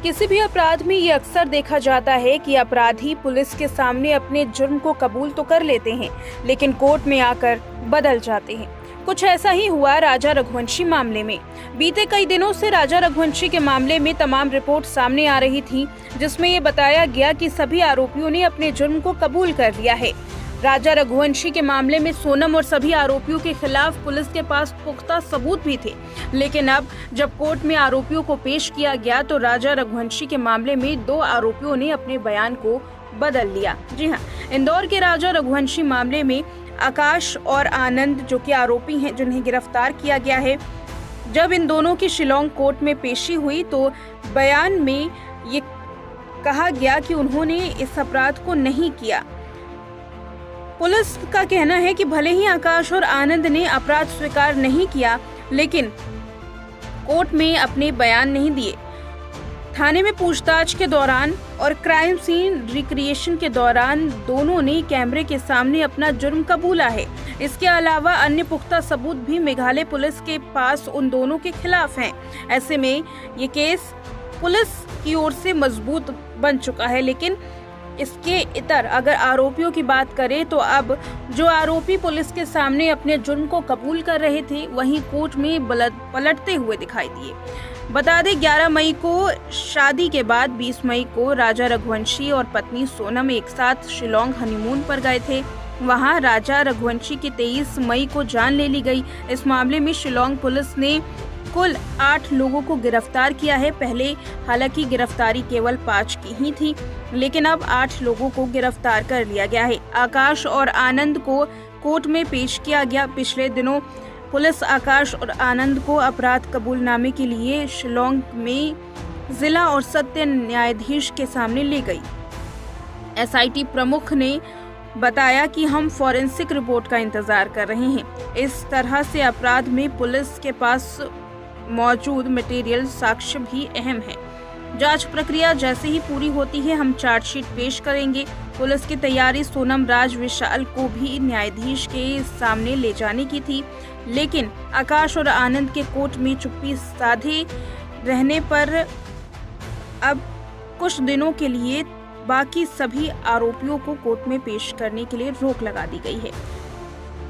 किसी भी अपराध में ये अक्सर देखा जाता है कि अपराधी पुलिस के सामने अपने जुर्म को कबूल तो कर लेते हैं, लेकिन कोर्ट में आकर बदल जाते हैं। कुछ ऐसा ही हुआ राजा रघुवंशी मामले में। बीते कई दिनों से राजा रघुवंशी के मामले में तमाम रिपोर्ट सामने आ रही थी, जिसमें ये बताया गया कि सभी आरोपियों ने अपने जुर्म को कबूल कर लिया है। राजा रघुवंशी के मामले में सोनम और सभी आरोपियों के खिलाफ पुलिस के पास पुख्ता सबूत भी थे, लेकिन अब जब कोर्ट में आरोपियों को पेश किया गया तो राजा रघुवंशी के मामले में 2 आरोपियों ने अपने बयान को बदल लिया। जी हाँ, इंदौर के राजा रघुवंशी मामले में आकाश और आनंद जो कि आरोपी हैं, जिन्हें गिरफ्तार किया गया है, जब इन दोनों की शिलांग कोर्ट में पेशी हुई तो बयान में ये कहा गया कि उन्होंने इस अपराध को नहीं किया। पुलिस का कहना है कि भले ही आकाश और आनंद ने अपराध स्वीकार नहीं किया, लेकिन कोर्ट में अपने बयान नहीं दिए। थाने में पूछताछ के दौरान और क्राइम सीन रिक्रिएशन के दौरान दोनों ने कैमरे के सामने अपना जुर्म कबूला है। इसके अलावा अन्य पुख्ता सबूत भी मेघालय पुलिस के पास उन दोनों के खिलाफ हैं। ऐसे में ये केस पुलिस की ओर से मजबूत बन चुका है। लेकिन इसके इतर अगर आरोपियों की बात करें तो अब जो आरोपी पुलिस के सामने अपने जुर्म को कबूल कर रहे थे, वहीं कोर्ट में पलटते हुए दिखाई दिए। बता दें 11 मई को शादी के बाद 20 मई को राजा रघुवंशी और पत्नी सोनम एक साथ शिलांग हनीमून पर गए थे। वहां राजा रघुवंशी की 23 मई को जान ले ली गई। इस मामले में शिलांग पुलिस ने कुल 8 लोगों को गिरफ्तार किया है। पहले हालांकि गिरफ्तारी केवल 5 की ही थी, लेकिन अब 8 लोगों को गिरफ्तार कर लिया गया है। आकाश और आनंद को कोर्ट में पेश किया गया। पिछले दिनों पुलिस आकाश और आनंद को अपराध कबूलनामे के लिए शिलांग में जिला और सत्य न्यायाधीश के सामने ले गई। एसआईटी प्रमुख ने बताया कि हम फॉरेंसिक रिपोर्ट का इंतजार कर रहे हैं। इस तरह से अपराध में पुलिस के पास मौजूद मटेरियल साक्ष्य भी अहम है। जांच प्रक्रिया जैसे ही पूरी होती है, हम चार्जशीट पेश करेंगे। पुलिस की तैयारी सोनम राज विशाल को भी न्यायाधीश के सामने ले जाने की थी, लेकिन आकाश और आनंद के कोर्ट में चुप्पी साधे रहने पर अब कुछ दिनों के लिए बाकी सभी आरोपियों को कोर्ट में पेश करने के लिए रोक लगा दी गई है।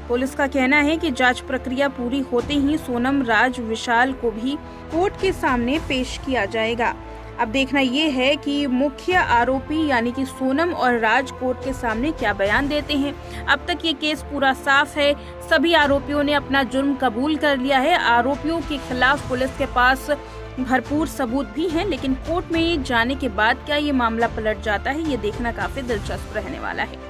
पुलिस का कहना है कि जांच प्रक्रिया पूरी होते ही सोनम राज विशाल को भी कोर्ट के सामने पेश किया जाएगा। अब देखना ये है कि मुख्य आरोपी यानी कि सोनम और राज कोर्ट के सामने क्या बयान देते हैं। अब तक ये केस पूरा साफ है। सभी आरोपियों ने अपना जुर्म कबूल कर लिया है। आरोपियों के खिलाफ पुलिस के पास भरपूर सबूत भी हैं, लेकिन कोर्ट में जाने के बाद क्या ये मामला पलट जाता है, ये देखना काफी दिलचस्प रहने वाला है।